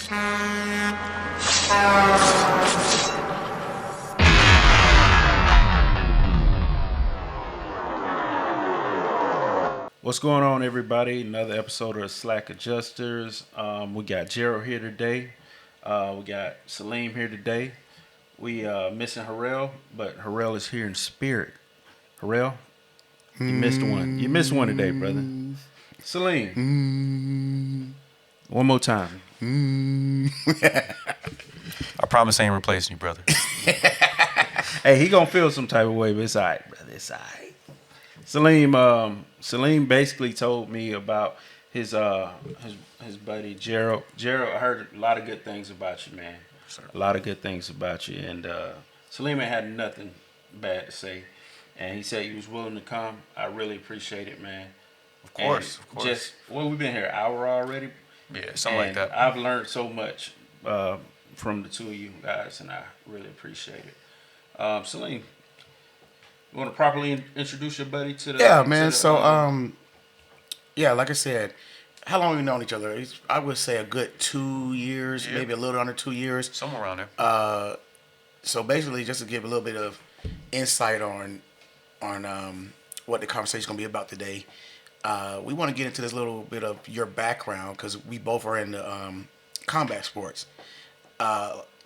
What's going on, everybody? Another episode of Slack Adjusters. We got Gerald here today. We got Salim here today. We missing Harrell, but Harrell is here in spirit. Harrell, you missed one. You missed one today, brother. Salim, one more time. I promise I ain't replacing you, brother. Hey, he gonna feel some type of way, but it's all right, brother. It's all right. Salim basically told me about his buddy Gerald. Gerald, I heard a lot of good things about you, man. Sir. A lot of good things about you, and Salim ain't had nothing bad to say, and he said he was willing to come. I really appreciate it, man. Of course. We've been here an hour already. Yeah, something like that. I've learned so much from the two of you guys, and I really appreciate it. Salim, you want to properly introduce your buddy to the? Yeah, man. Like I said, how long have we known each other? I would say a good 2 years, maybe a little under 2 years. Somewhere around there. So basically, just to give a little bit of insight on what the conversation is going to be about today, we want to get into this little bit of your background because we both are in the combat sports.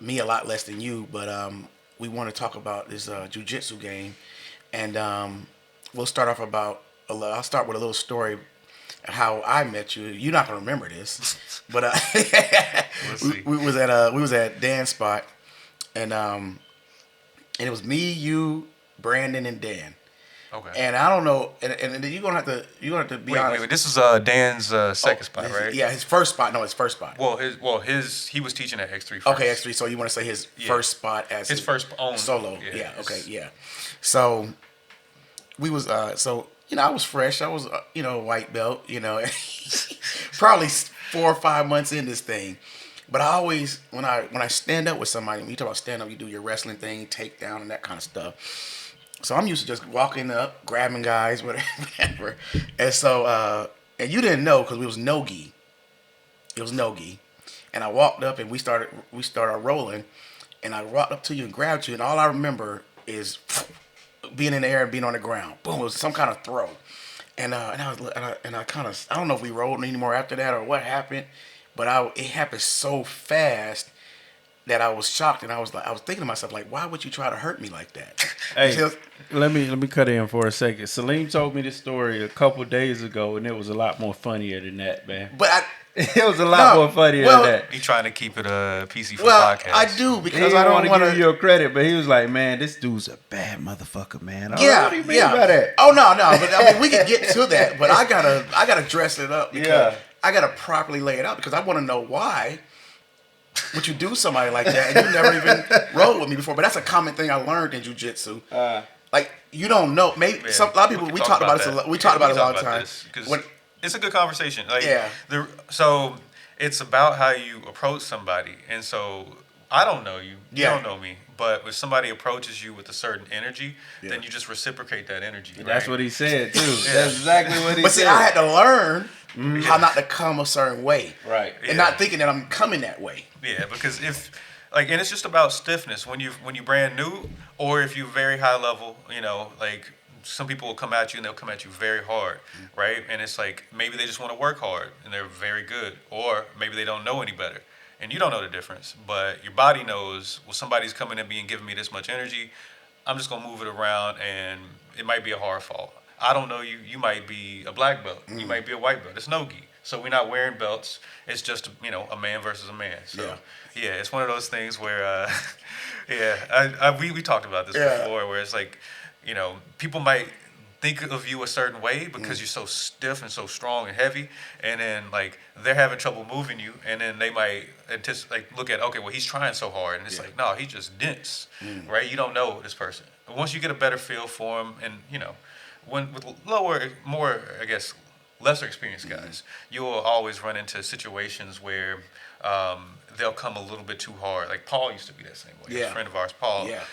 Me a lot less than you, but we want to talk about this jiu-jitsu game. And we'll start off I'll start with a little story of how I met you. You're not gonna remember this, but we was at Dan's spot, and it was me, you, Brandon, and Dan. Okay. And I don't know, and you're gonna have to be honest. Wait. This is Dan's second spot, right? Yeah, his first spot. No, his first spot. He was teaching at X3 first. Okay, X3. So you want to say his first spot as his first own solo? Yeah. Okay. Yeah. So we was I was fresh. I was white belt. Probably 4 or 5 months in this thing. But I always when I stand up with somebody, when you talk about stand up, you do your wrestling thing, takedown, and that kind of stuff. So I'm used to just walking up, grabbing guys, whatever. And so and you didn't know because we was no-gi. It was no-gi. And I walked up and we started rolling, and I walked up to you and grabbed you, and all I remember is being in the air and being on the ground. Boom! It was some kind of throw, and I don't know if we rolled anymore after that or what happened, but it happened so fast that I was shocked, and I was thinking to myself, like, why would you try to hurt me like that? Hey, let me cut in for a second. Salim told me this story a couple days ago, and it was a lot more funnier than that, man. But it was a lot more funnier than that. He trying to keep it PC for the podcast. I do because I I don't don't want to want give you your credit, but he was like, "Man, this dude's a bad motherfucker, man." What do you mean by that? Oh no, but I mean we can get to that, but I gotta dress it up because I gotta properly lay it out because I want to know why would you do somebody like that and you never even rode with me before. But that's a common thing I learned in jiu-jitsu. Like you don't know. Maybe a lot of people we talked about this. We talked about it a long time. It's a good conversation. Yeah. So it's about how you approach somebody, and so I don't know you. You don't know me. But if somebody approaches you with a certain energy, then you just reciprocate that energy. Right? That's what he said too. That's exactly what he said. But see, I had to learn how not to come a certain way, right? And not thinking that I'm coming that way. Yeah, because and it's just about stiffness when you brand new, or if you're very high level. Some people will come at you and they'll come at you very hard, right? And it's like maybe they just want to work hard and they're very good, or maybe they don't know any better. And you don't know the difference, but your body knows, well, somebody's coming at me and giving me this much energy. I'm just going to move it around, and it might be a hard fall. I don't know you. You might be a black belt. You might be a white belt. It's no-gi. So we're not wearing belts. It's just, a man versus a man. So, it's one of those things where, we talked about this before, where it's like, people might think of you a certain way because you're so stiff and so strong and heavy, and then they're having trouble moving you, and then they might look at, okay, well, he's trying so hard, and it's like, no, he's just dense, right? You don't know this person. But once you get a better feel for him, and when with lesser experienced guys, you'll always run into situations where they'll come a little bit too hard. Like Paul used to be that same way. Yeah. A friend of ours, Paul. Yeah.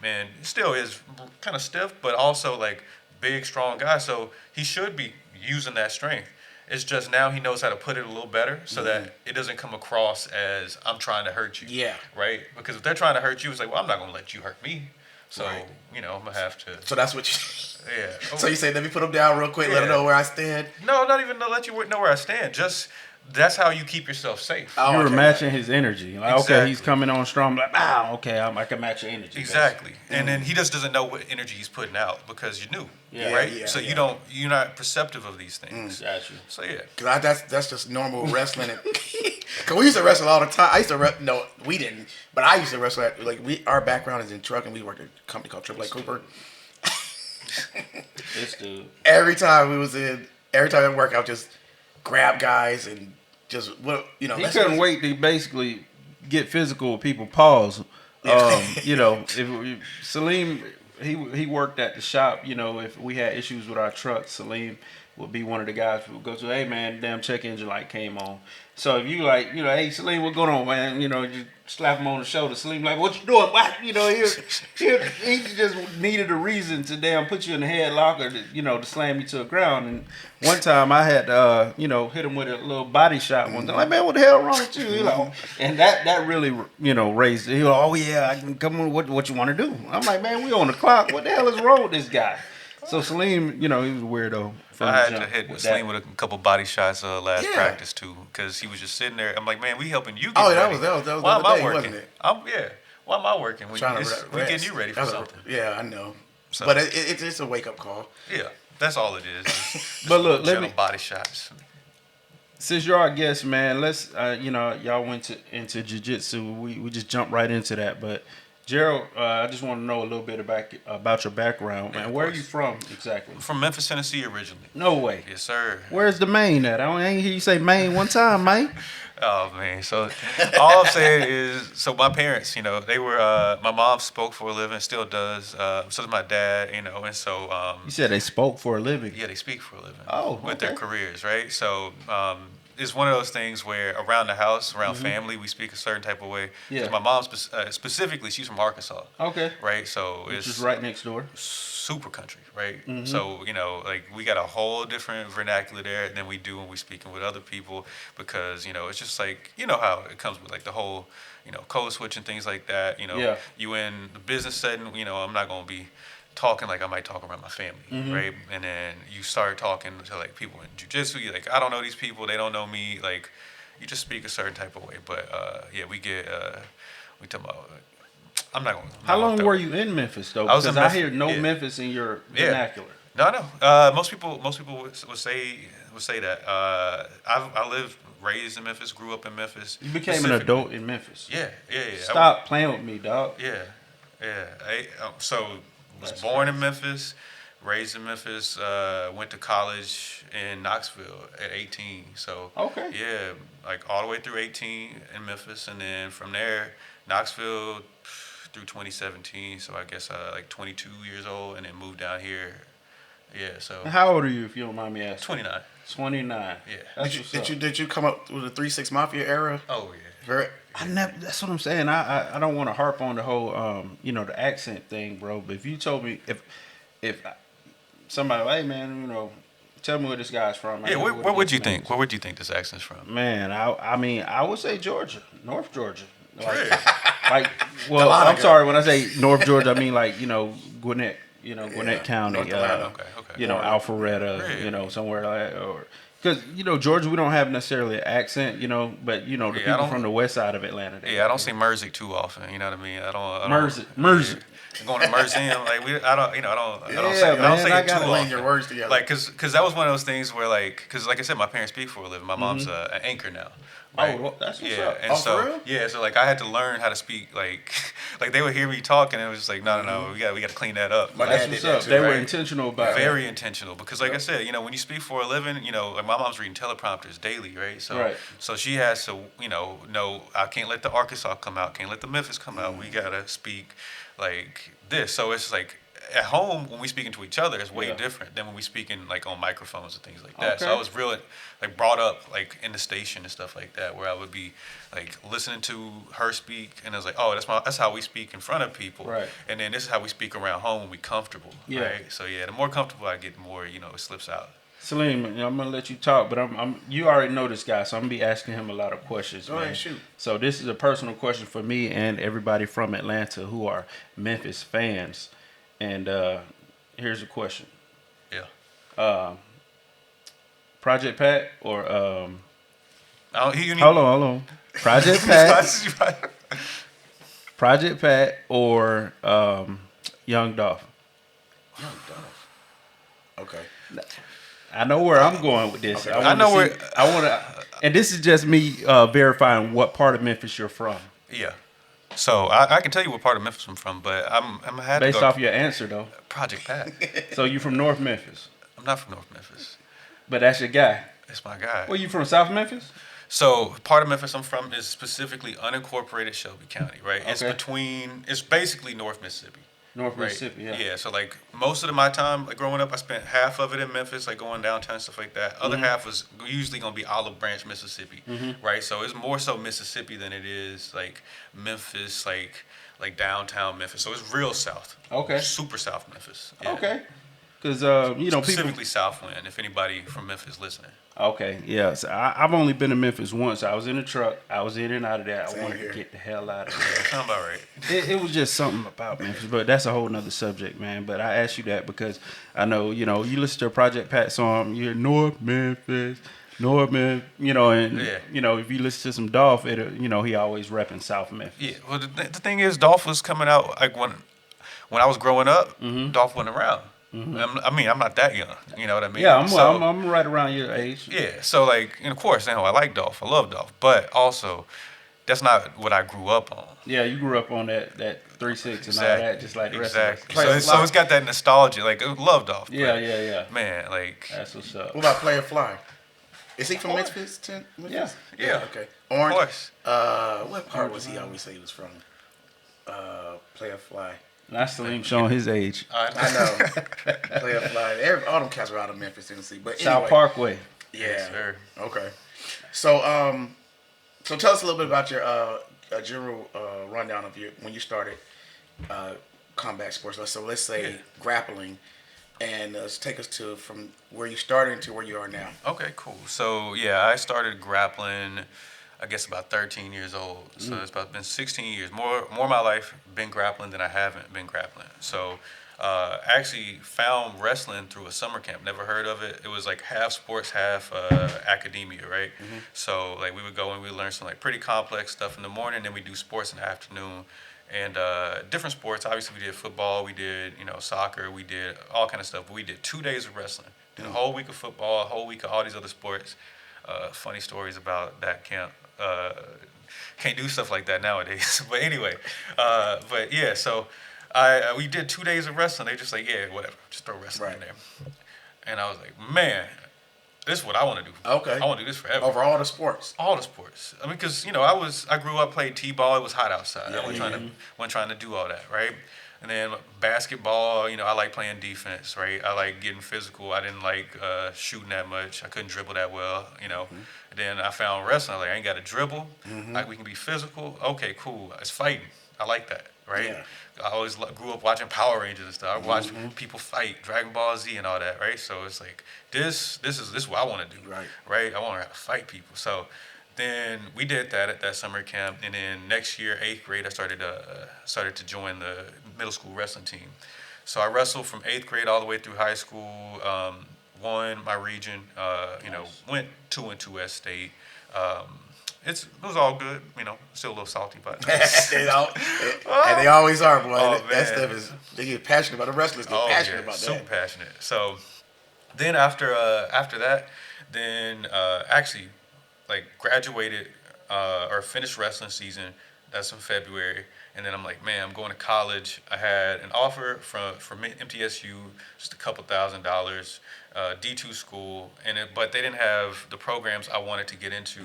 And still is kind of stiff, but also big, strong guy. So he should be using that strength. It's just now he knows how to put it a little better so that it doesn't come across as I'm trying to hurt you. Yeah. Right? Because if they're trying to hurt you, it's like, well, I'm not going to let you hurt me. So, Right. I'm going to have to. So that's what you. Yeah. So you say, let me put them down real quick, let them know where I stand. No, not even to let you know where I stand. Just that's how you keep yourself safe. Oh, You were okay. matching his energy. Like, okay, Exactly. he's coming on strong. Like, okay, I can match your energy. Exactly. And then he just doesn't know what energy he's putting out because you're new. Yeah. Right? Yeah, so yeah. you're not perceptive of these things. Got you. So yeah. Cause that's just normal wrestling. Cause we used to wrestle all the time. I used to no, we didn't, but I used to wrestle at our background is in truck and we worked at a company called Triple A Cooper. This dude. Every time I work, I would just grab guys and just He let's couldn't just- wait to basically get physical with people. Pause. If Salim, he worked at the shop. If we had issues with our truck, Salim would be one of the guys who would go to, hey man, damn check engine light came on. So if you hey Salim, what's going on, man? Just slap him on the shoulder. Salim like, what you doing? What? He just needed a reason to damn put you in the headlock or to slam you to the ground. And one time I had hit him with a little body shot one time. Like, man, what the hell wrong with you? He like, and that really raised it. He like, oh yeah, I can come on. What you want to do? I'm like, man, we on the clock. What the hell is wrong with this guy? So Salim, he was a weirdo. I had to hit Salim with a couple body shots last practice too, because he was just sitting there. I'm like, man, we helping you. Get ready. that was Why the am other I day, working? wasn't it? Why am I working? We Trying to getting rest. you ready for That was something. Yeah, I know. So- But it's a wake up call. Yeah, that's all it is. Just But look, gentle body shots. Since you're our guest, man, let's y'all went into jiu-jitsu. We just jumped right into that. But Gerald, I just want to know a little bit about your background, man. of Where are course. you from exactly? From Memphis, Tennessee, originally. No way. Yes, sir. Where's the Maine at? I ain't hear you say Maine one time, man. Oh man, so all I'm saying is, so my parents, they were. My mom spoke for a living, still does. So does my dad, and so. You said they spoke for a living. Yeah, they speak for a living. Oh, with their okay. careers, right? So it's one of those things where around the house, around family, we speak a certain type of way. 'Cause Yeah. my mom specifically, she's from Arkansas. Okay. Right, so Which it's is right next door. super country, right? So we got a whole different vernacular there than we do when we speaking with other people, because it's just like how it comes with like the whole code switch and things like that. Yeah. You in the business setting, I'm not gonna be talking like I might talk around my family, right? And then you start talking to like people in jiu-jitsu, you're like, I don't know these people, they don't know me, like you just speak a certain type of way. But we talk about. I'm not gonna. How long were you in Memphis though? I was in Because I Memphis- hear no yeah. Memphis in your Yeah. vernacular. No. Most people would say that. I lived, raised in Memphis, grew up in Memphis. You became an Specifically- adult in Memphis. Yeah. Stop playing with me, dog. So was born in Memphis, raised in Memphis. Went to college in Knoxville at 18. So Okay. yeah, like all the way through 18 in Memphis, and then from there Knoxville through 2017. So I guess like 22 years old, and then moved down here. Yeah, so How old are you, if you don't mind me asking? 29. 29. Yeah. That's what's up. Did you come up with the 3-6 Mafia era? Oh yeah. Very- That's what I'm saying. I don't want to harp on the whole the accent thing, bro. But if you told me if somebody, hey man, tell me where this guy's from. Yeah, where would you think? Where would you think this accent's from? Man, I would say Georgia, North Georgia. Really? Well, I'm Dahlonega. sorry when I say North Georgia, I mean Gwinnett, Gwinnett County, North Carolina. Okay. Alpharetta, Really? somewhere like or. Because, Georgia, we don't have necessarily an accent, but, the I people don't- from the west side of Atlanta. Yeah, I don't say Merzic too often. You know what I mean? I don't. Merzic. Yeah. Going to Merzium, like I don't say I it gotta too Laying often. your words together. Like, cause that was one of those things where cause like I said, my parents speak for a living. My mom's an anchor now. Right? Oh, well, that's what's yeah, up. and Oh, so for real? yeah, so I had to learn how to speak like they would hear me talking, and it was just like no, we got to clean that up. My That's dad what's did that up. too, They were right? intentional about it. Very intentional, because like I said, when you speak for a living, like my mom's reading teleprompters daily, right? So Right. so she has to, no, I can't let the Arkansas come out, can't let the Memphis come out. We gotta speak like this. So it's like at home when we speaking to each other, it's way Yeah. different than when we speaking like on microphones and things like that. So Okay. I was really brought up in the station and stuff like that, where I would be listening to her speak, and I was like, oh, that's how we speak in front of people. Right. And then this is how we speak around home when we comfortable. Yeah. Right. So yeah, the more comfortable I get, the more it slips out. Salim, I'm gonna let you talk, but you already know this guy, so I'm gonna be asking him a lot of questions, Go ahead, man. shoot. So this is a personal question for me and everybody from Atlanta who are Memphis fans. And here's a question: Yeah. uh, Project Pat or You need. hold on, Project Pat, Project Pat or Young Dolph? Young Dolph. Okay. I know where I'm going with this. Okay, I go I want to know see. where. I want to, and this is just me verifying what part of Memphis you're from, Yeah. So I can tell you what part of Memphis I'm from, but I'm had to based go off your answer though. Project Pat. So you from North Memphis, I'm not from North Memphis. but that's your guy. That's my guy. Where you from? South Memphis? So part of Memphis I'm from is specifically unincorporated Shelby County, right? It's Okay. between. It's basically North Mississippi. North Right. Mississippi. Yeah. Yeah. So like most of my time, like growing up, I spent half of it in Memphis, like going downtown and stuff like that. Other half was usually gonna be Olive Branch, Mississippi. Right. So it's more so Mississippi than it is like Memphis, like downtown Memphis. So it's real south. Okay. Super south Memphis. Yeah. Okay. Because you know people. Specifically Southland. If anybody from Memphis listening. Okay. Yeah. So I've only been to Memphis once. I was in a truck. I was in and out of there. I Same wanted here. to get the hell out of there. Sound about right. It was just something about Memphis, but that's a whole nother subject, man. But I asked you that because I know, you know, you listen to a Project Pat song, you're North Memphis, North Memphis, you know, and, Yeah. you know, if you listen to some Dolph, you know, he always repping South Memphis. Yeah. Well, the thing is, Dolph was coming out like when I was growing up. Dolph wasn't around. I mean, I'm not that young. You know what I mean? Yeah, So- I'm right around your age. Yeah, so like, and of course, you know, I like Dolph, I love Dolph, but also, that's not what I grew up on. Yeah, you grew up on that 3-6 and all that, just like the rest exactly. of us. So it's got that nostalgia, like I love Dolph. Yeah, but, yeah. Man, like, That's what's up. What about Player Fly? Is he from Memphis? Memphis? Yeah. Okay. of Orange. course. What part was he always say he was from? Player Fly. Not Salim showing his age. I know. Player Fly. All them cats were out of Memphis, Tennessee. But anyway. South Parkway. Yeah. Yes, sir. Okay. So so tell us a little bit about your general rundown of when you started combat sports. So let's say grappling, and take us to from where you started to where you are now. Okay, cool. So yeah, I started grappling, I guess about 13 years old. So it's about been 16 years. More of my life been grappling than I haven't been grappling. So actually found wrestling through a summer camp. Never heard of it. It was like half sports, half academia, right? So like we would go and we would learn some like pretty complex stuff in the morning, then we do sports in the afternoon. And different sports. Obviously, we did football, we did soccer, we did all kind of stuff. But we did 2 days of wrestling. Did a whole week of football, a whole week of all these other sports. Funny stories about that camp. Can't do stuff like that nowadays. But anyway, but yeah. So we did 2 days of wrestling. They just like, yeah, whatever, just throw wrestling in there. And I was like, man, this is what I want to do. Okay. I want to do this forever. Over all the sports. All the sports. I mean, because I grew up playing t-ball. It was hot outside. I wasn't trying to do all that, right? And then basketball. I like playing defense, right? I like getting physical. I didn't like shooting that much. I couldn't dribble that well, And then I found wrestling. I ain't got to dribble. Like we can be physical. Okay, cool. It's fighting. I like that, right? Yeah. I always grew up watching Power Rangers and stuff. I watched people fight, Dragon Ball Z and all that, right? So it's like this is what I want to do, right? I want to fight people. So then we did that at that summer camp, and then next year, 8th grade, I started to join the middle school wrestling team. So I wrestled from 8th grade all the way through high school. Won my region. Went 2-2 at state. It was all good, still a little salty, but And they always are, boy. Oh, That man. stuff is, they get passionate about the wrestlers. Get passionate about super that. passionate. So then after that, then actually like graduated or finished wrestling season. That's in February, and then I'm like, man, I'm going to college. I had an offer from MTSU, just a couple $1,000, D2 school, but they didn't have the programs I wanted to get into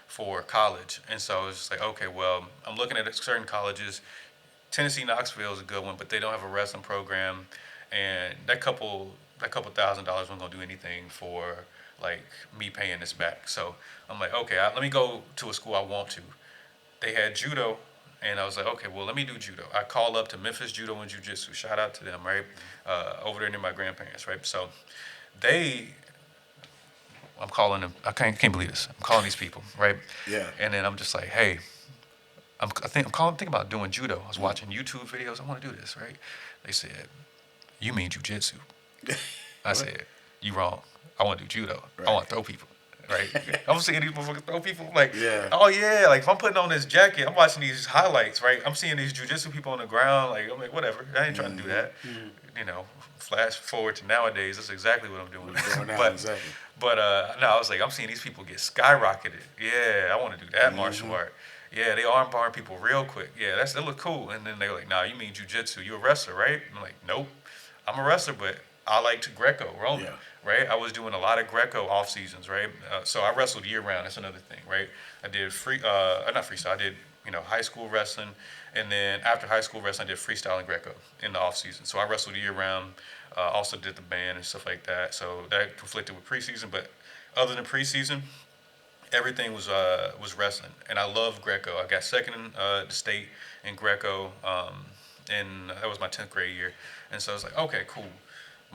for college, and so I was just like, okay, well, I'm looking at certain colleges. Tennessee Knoxville is a good one, but they don't have a wrestling program, and that couple $1,000 wasn't gonna do anything for like me paying this back. So I'm like, okay, let me go to a school I want to. They had judo, and I was like, okay, well, let me do judo. I called up to Memphis Judo and Jiu-Jitsu. Shout out to them, right? Over there near my grandparents, right? So they I'm calling them. I can't believe this. I'm calling these people, right? Yeah. And then I'm just like, hey, I'm thinking about doing judo. I was watching YouTube videos. I want to do this, right? They said, you mean jujitsu? I What? said, you wrong. I want to do judo. I Right. want to throw people. Right? I'm seeing these motherfuckers throw people. Like, Yeah. oh yeah. Like if I'm putting on this jacket, I'm watching these highlights. Right? I'm seeing these jujitsu people on the ground. Like I'm like, whatever. I ain't trying to do that. You know. Flash forward to nowadays, that's exactly what I'm doing. Doing now, but exactly. but no, I was like, I'm seeing these people get skyrocketed. Yeah, I want to do that martial art. Yeah, they arm bar people real quick. Yeah, that look cool. And then they were like, nah, you mean jujitsu? You a wrestler, right? I'm like, nope, I'm a wrestler, but I like to Greco Roman. Yeah. Right, I was doing a lot of Greco off seasons, right? So I wrestled year round. That's another thing, right? I did not freestyle. I did high school wrestling, and then after high school wrestling, I did freestyle and Greco in the off season. So I wrestled year round. Also did the band and stuff like that. So that conflicted with preseason, but other than preseason, everything was wrestling, and I love Greco. I got second in the state in Greco, and that was my 10th grade year. And so I was like, okay, cool.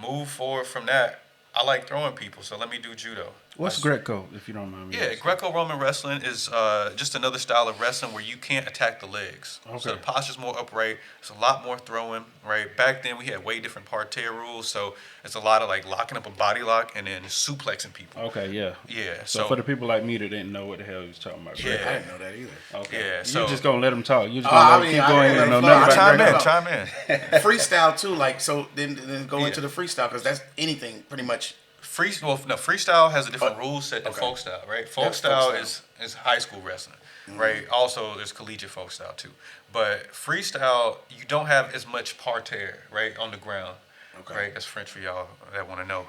Move forward from that. I like throwing people, so let me do judo. What's Greco, if you don't mind me Yeah, asking? Greco-Roman wrestling is just another style of wrestling where you can't attack the legs. Okay. So the posture's more upright. It's a lot more throwing, right? Back then we had way different parterre rules, so it's a lot of like locking up a body lock and then suplexing people. Okay, yeah. Yeah. So for the people like me that didn't know what the hell he was talking about, Yeah. Greco. I didn't know that either. Okay. Yeah, You so- just gonna let him talk. You just Oh, gonna I let him mean, keep I going gotta and know let him nothing flow. about chime in, Greco. chime in. Freestyle too, like so. Then go Yeah. into the freestyle because that's anything pretty much. Freestyle has a different rule set than okay. folk style, right? Folk That's folk style style. is high school wrestling, right? Also, there's collegiate folk style too. But freestyle, you don't have as much parterre, right, on the ground. Okay. Right, that's French for y'all that want to know,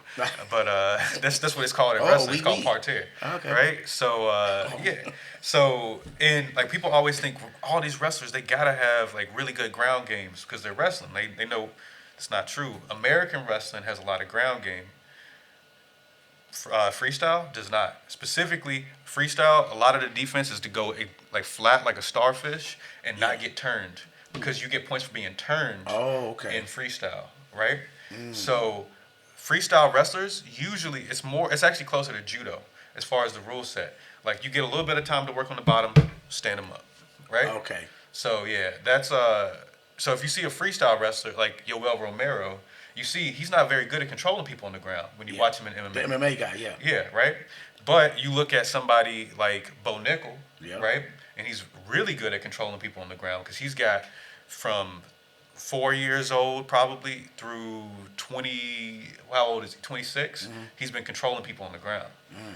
but that's what it's called in Oh, wrestling. It's oui, called oui. parterre, Okay. right? So yeah, so and like people always think all these wrestlers they gotta have like really good ground games because they're wrestling. They know it's not true. American wrestling has a lot of ground game. Freestyle does not. Specifically, freestyle, a lot of the defense is to go like flat like a starfish and not get turned because you get points for being turned Oh, okay. in freestyle, right? So freestyle wrestlers usually it's actually closer to judo as far as the rule set. Like you get a little bit of time to work on the bottom, stand them up, right? Okay. So yeah, that's so if you see a freestyle wrestler like Yoel Romero, you see he's not very good at controlling people on the ground when you Yeah. watch him in MMA. The MMA guy, yeah. Yeah, right. But you look at somebody like Bo Nickel, Yeah. right, and he's really good at controlling people on the ground because he's got from 4 years old probably through 20. How old is he? 26. He's been controlling people on the ground.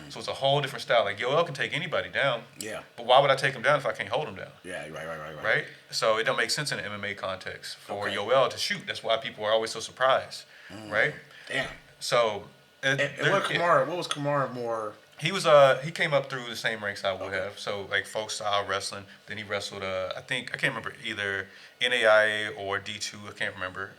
So it's a whole different style. Like Yoel can take anybody down. Yeah. But why would I take him down if I can't hold him down? Yeah. Right. Right? So it don't make sense in an MMA context for Okay. Yoel to shoot. That's why people are always so surprised, right? Damn. So And what was Kamara more? he came up through the same ranks I would have. So like folk style wrestling. Then he wrestled I can't remember either NAIA or D2. I can't remember.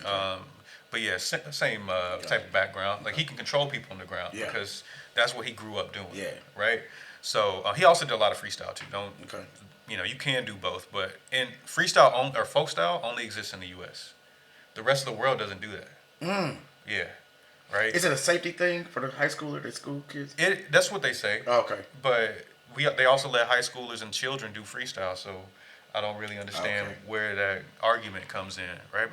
But yeah, same type of background. Like he can control people on the ground Yeah. because that's what he grew up doing. Yeah. Right. So he also did a lot of freestyle too. Okay. You can do both, but in freestyle or folk style only exists in the U.S. The rest of the world doesn't do that. Yeah. Right. Is it a safety thing for the high school or the school kids? That's what they say. Oh, okay. But they also let high schoolers and children do freestyle, so I don't really understand Okay. where that argument comes in, right?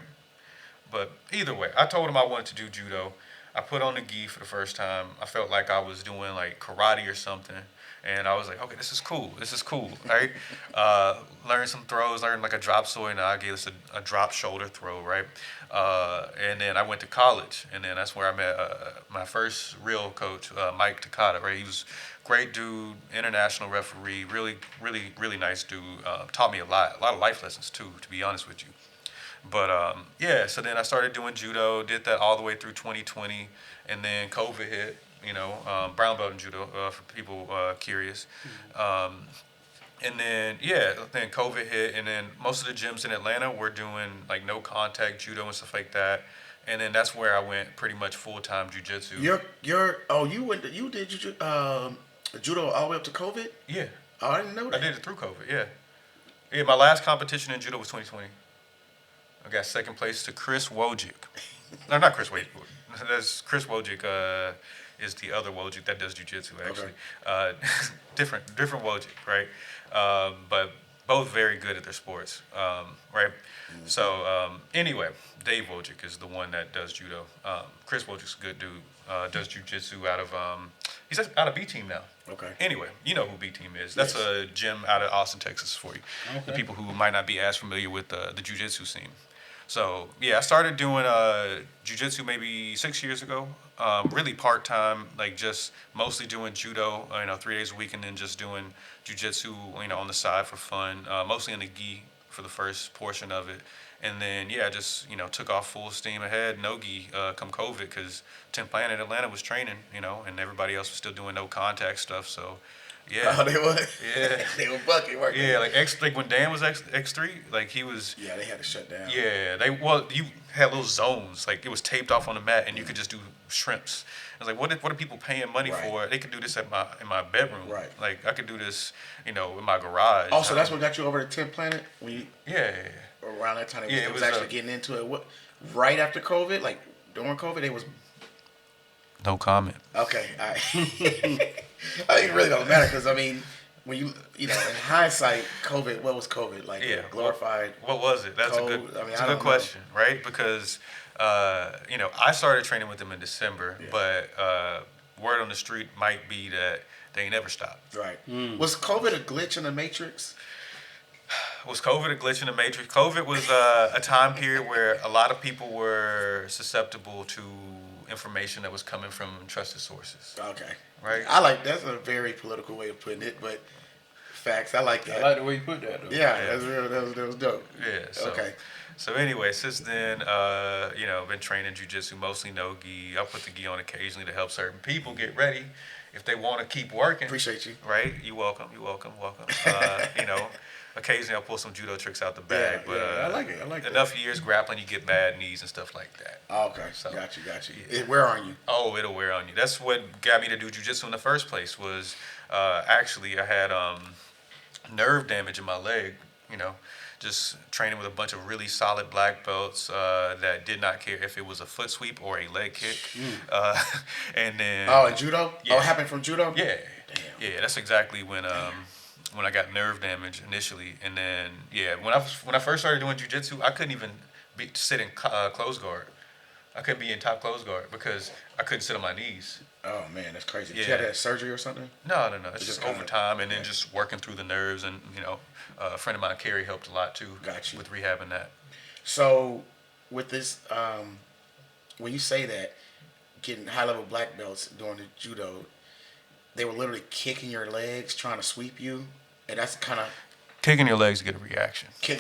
But either way, I told him I wanted to do judo. I put on the gi for the first time. I felt like I was doing like karate or something. And I was like, okay, this is cool, right? Learned some throws, learned like a drop sword, and I gave us a drop shoulder throw, right? And then I went to college, and then that's where I met my first real coach, Mike Takata, right? He was a great dude, international referee, really nice dude. Taught me a lot of life lessons too, to be honest with you. But yeah, so then I started doing judo, did that all the way through 2020, and then COVID hit. Brown belt in judo for people curious. And then then COVID hit, and then most of the gyms in Atlanta were doing like no contact judo and stuff like that. And then that's where I went pretty much full time jujitsu. You did judo all the way up to COVID? Yeah, Oh, I didn't know I that. did it through COVID. Yeah, yeah. My last competition in judo was 2020. I got second place to Chris Wojcik. No, not Chris Wojcik. That's Chris Wojcik. is the other Wojik that does jujitsu actually. Okay. Different Wojik, right? But both very good at their sports, right? So anyway, Dave Wojcik is the one that does judo. Chris Wojcik's a good dude. Does jujitsu out of he's out of B Team now. Okay. Anyway, you know who B Team is. That's Yes. a gym out of Austin, Texas for you. The Okay. people who might not be as familiar with the jujitsu scene. So yeah, I started doing jujitsu maybe 6 years ago. Really part time, like just mostly doing judo, 3 days a week, and then just doing jujitsu, on the side for fun. Mostly in the gi for the first portion of it, and then yeah, just took off full steam ahead, no gi, come COVID, because 10th Planet Atlanta was training, and everybody else was still doing no contact stuff. So yeah, Oh, they were. yeah. They were bucket working. Yeah, like when Dan was X3, like he was. Yeah, they had to shut down. Yeah, you had little zones, like it was taped off on the mat, and you could just do shrimps. I was like, what are people paying money Right. for? They could do this in my bedroom. Right. Like I could do this, in my garage. Also, that's what got you over to 10th Planet when you Yeah. around that time. Yeah, It it was was, actually getting into it. What right after COVID, like during COVID, they was No comment. okay. All right. I think it really don't matter because I mean, when in hindsight, COVID. What was COVID like? Yeah. Glorified. What was it? That's Code? a good. I mean, It's I a good don't question, right? Because I started training with them in December, Yeah. but word on the street might be that they ain't never stopped. Right. Was COVID a glitch in the Matrix? Was COVID a glitch in the matrix? COVID was a time period where a lot of people were susceptible to information that was coming from trusted sources. Okay. Right. I like that's a very political way of putting it, but facts. I like that. I like the way you put that, though. Yeah, Yeah. that's real. That was dope. Yeah. So, Okay. So anyway, since then, been training jujitsu, mostly no gi. I put the gi on occasionally to help certain people get ready if they want to keep working. Appreciate you. Right? You welcome. Occasionally I'll pull some judo tricks out the bag, but I like it. I like that. enough years grappling, you get bad knees and stuff like that. Oh, okay. So, Got you. yeah. Where are you? Oh, it'll wear on you. That's what got me to do jujitsu in the first place. Was actually I had nerve damage in my leg. Just training with a bunch of really solid black belts that did not care if it was a foot sweep or a leg kick. And then Oh, in judo? Yeah. Oh, it happened from judo? yeah, Damn. yeah, that's exactly when I got nerve damage initially, and then when I first started doing jujitsu, I couldn't even sit in close guard. I couldn't be in top close guard because I couldn't sit on my knees. Oh man, that's crazy. Did Yeah. you have to have surgery or something? No. It's just just kinda- over time, and then yeah. just working through the nerves, and a friend of mine, Carrie, helped a lot too. Got you. With rehabbing that. So, with this, when you say that, getting high level black belts during the judo, they were literally kicking your legs, trying to sweep you, and that's kind of Kicking your legs to get a reaction. kick.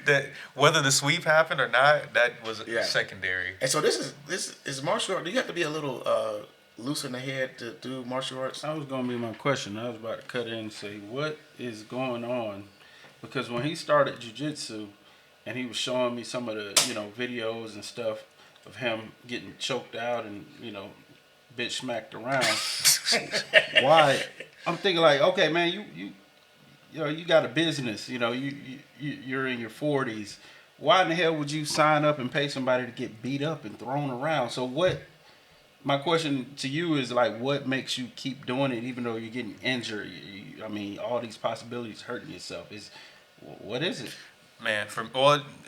That whether the sweep happened or not, that was Yeah. secondary. And so this is martial art. Do you have to be a little loose in the head to do martial arts? That was gonna be my question. I was about to cut in and say, what is going on? Because when he started jujitsu, and he was showing me some of the videos and stuff of him getting choked out and bitch smacked around. Why? I'm thinking like, okay, man, you got a business. You're in your 40s. Why in the hell would you sign up and pay somebody to get beat up and thrown around? So what? My question to you is like, what makes you keep doing it even though you're getting injured? All these possibilities hurting yourself. What is it? Man,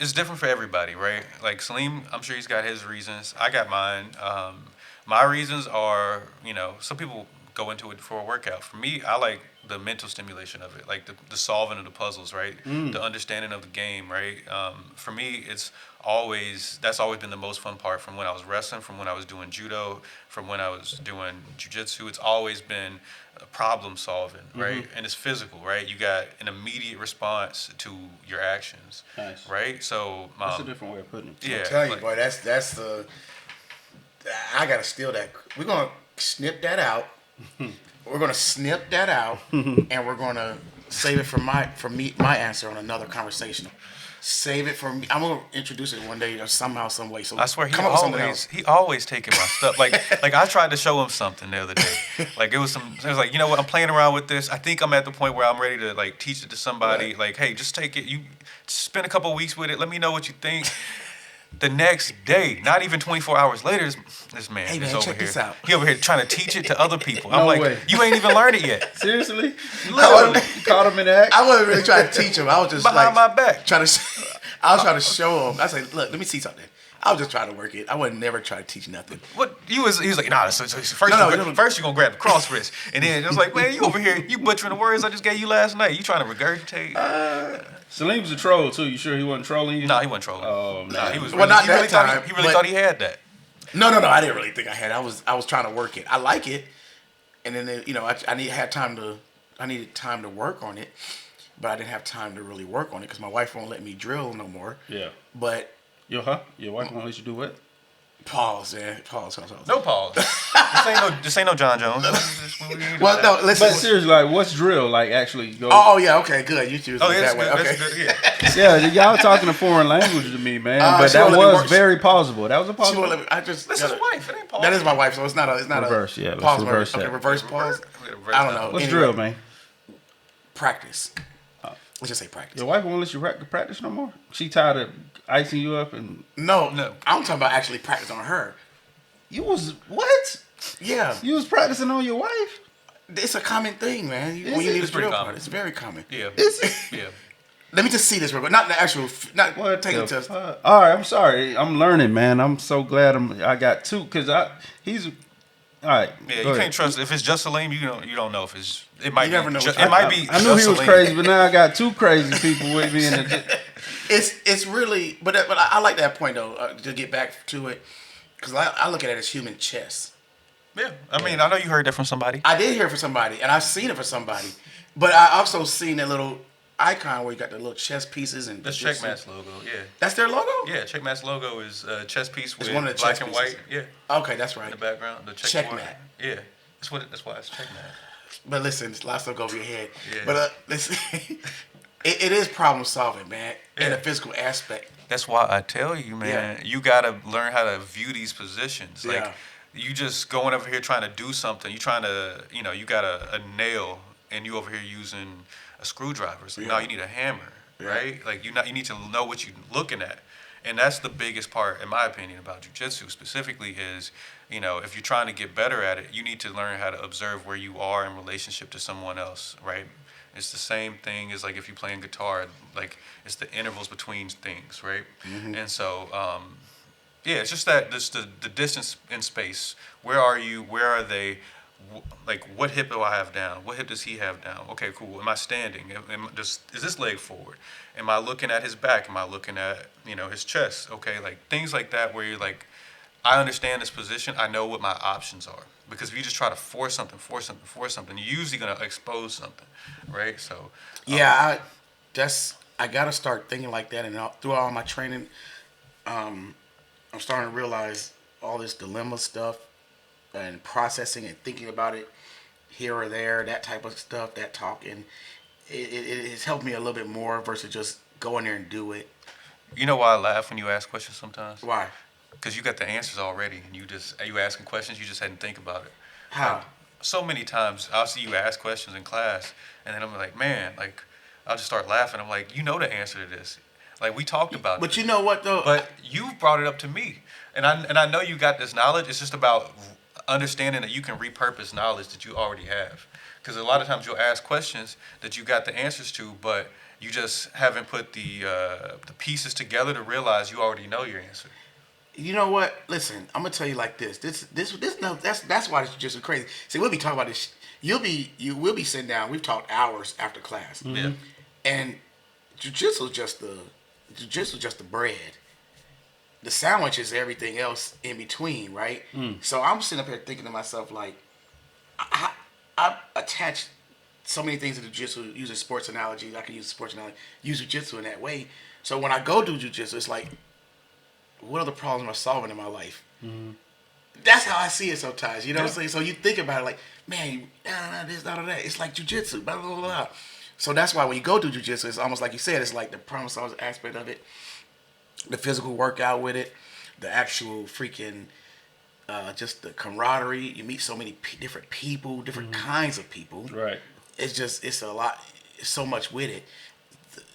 it's different for everybody, right? Like Salim, I'm sure he's got his reasons. I got mine. My reasons are, some people go into it for a workout. For me, I like the mental stimulation of it, like the solving of the puzzles, right? The understanding of the game, right? For me, that's always been the most fun part from when I was wrestling, from when I was doing judo, from when I was doing jujitsu. It's always been problem solving, right? And it's physical, right? You got an immediate response to your actions, Nice. right? So That's a different way of putting it. yeah, I'm telling you, like- boy, that's the. I gotta steal that. We're gonna snip that out. We're gonna snip that out, and we're gonna save it for my answer on another conversation. Save it for me. I'm gonna introduce it one day or somehow, some way. So I swear come up with something else. he always taking my stuff. Like I tried to show him something the other day. Like it was like, you know what, I'm playing around with this. I think I'm at the point where I'm ready to like teach it to somebody. Right. Like, hey, just take it. You spend a couple weeks with it. Let me know what you think. The next day, not even 24 hours later, this man Hey, is man, over check here. this out. He over here trying to teach it to other people. I'm No like, way. you ain't even learned it yet. Seriously? Literally. You caught him in the act? I wasn't really trying to teach him. I was just Behind like my back. trying to. I was trying to show him. I said, "Look, let me see something." I was just trying to work it. I would never try to teach nothing. What he was like, nah. So first, No, first you're gonna grab the cross wrist, and then it was like, man, you over here, you butchering the words I just gave you last night. You trying to regurgitate? Salim was a troll too. You sure he wasn't trolling you? Nah, he wasn't trolling. Oh, Nah, man. he was. Well, Really, not he that really thought time, he really but- thought he had that. No. I didn't really think I had. I was trying to work it. I like it, and then I needed time to work on it, but I didn't have time to really work on it because my wife won't let me drill no more. Yeah. But Your wife won't let you do what? pause, man. Pause. No pause. this ain't no John Jones. Well, no. Listen. But seriously, like, what's drill? Like, actually go. Oh yeah. Okay. Good. You choose Oh it yeah, that that's way. good. Okay. That's good. Yeah. Yeah, y'all talking a foreign language to me, man. But she that won't let me was work. very plausible. That was a She possible. won't let me. I just. This is his wife. It ain't pause. That is my wife, so it's not Reverse, a yeah, let's pause. reverse Okay, that. reverse pause. Reverse I don't that. know. What's Anyway, drill, man? Practice. Let's just say practice. Your wife won't let you practice no more. She tired of icing you up, and No, No. I'm talking about actually practice on her. you was what? Yeah, You was practicing on your wife? it's a common thing, man. Is When you it? need a It's pretty drill common. part, it's very common. Yeah. Is it? Yeah. Let me just see this real quick. Not the actual, not What taking the it to. fuck? All right, I'm sorry. I'm learning, man. I'm so glad I got two because he's all right. Yeah, go you ahead. can't trust if it's just Salim. You don't know if it's. It might. You never know Be, what it you- might be. I knew he just was Salim. crazy, but now I got two crazy people with me. It's really, but I like that point though. To get back to it, because I look at it as human chess. Yeah, I mean, I know you heard that from somebody. I did hear it for somebody, and I've seen it for somebody, but I also seen that little icon where you got the little chess pieces and. That's Checkmat's logo. Yeah. That's their logo. Yeah, Checkmat's logo is a chess piece with one of the black chess and pieces. white. Yeah, Okay, that's right. in the background. The Checkmat. Yeah, that's why it's Checkmat. But listen, lots of go over your head. Yeah. But listen, it is problem solving, man, in Yeah. a physical aspect. That's why I tell you, man, you gotta learn how to view these positions. Like, Yeah. you just going over here trying to do something. You trying to, you got a nail, and you over here using a screwdriver. So now Yeah. you need a hammer, Yeah. right? Like you need to know what you're looking at, and that's the biggest part, in my opinion, about jujitsu specifically is, if you're trying to get better at it, you need to learn how to observe where you are in relationship to someone else, right? It's the same thing as like if you're playing guitar, like it's the intervals between things, right? And so, yeah, it's just that the distance in space. Where are you? Where are they? Like, what hip do I have down? What hip does he have down? Okay, cool. Am I standing? Is this leg forward? Am I looking at his back? Am I looking at his chest? Okay, like things like that where you're like, I understand this position. I know what my options are. Because if you just try to force something, you're usually gonna expose something, right? So Yeah, I gotta start thinking like that, and throughout all my training, I'm starting to realize all this dilemma stuff and processing and thinking about it here or there, that type of stuff, that talk, and it's helped me a little bit more versus just going there and do it. you know why I laugh when you ask questions sometimes? Why? Because you got the answers already, and you asking questions, you just hadn't think about it. How? Like, so many times I'll see you ask questions in class, and then I'm like, man, like I'll just start laughing. I'm like, you know the answer to this. Like we talked about But this. you know what though? But you brought it up to me, and I know you got this knowledge. It's just about understanding that you can repurpose knowledge that you already have. Because a lot of times you'll ask questions that you got the answers to, but you just haven't put the pieces together to realize you already know your answer. You know what? Listen, I'm gonna tell you like this. No, that's why this is just so crazy. See, we'll be talking about this. We'll be sitting down. We've talked hours after class, Yeah. and jujitsu is just the bread. The sandwich is everything else in between, right? So I'm sitting up here thinking to myself like, I attach so many things to jujitsu using sports analogies. I can use sports analogy, use jujitsu in that way. So when I go do jujitsu, it's like, what are the problems am I solving in my life? That's how I see it sometimes. You know what I'm saying? So you think about it like, man, this, that. It's like jujitsu, blah, blah, blah, blah. So that's why when you go do jujitsu, it's almost like you said, it's like the problem solving aspect of it, the physical workout with it, the actual freaking, just the camaraderie. You meet so many different people, different kinds of people. Right. It's a lot. It's so much with it.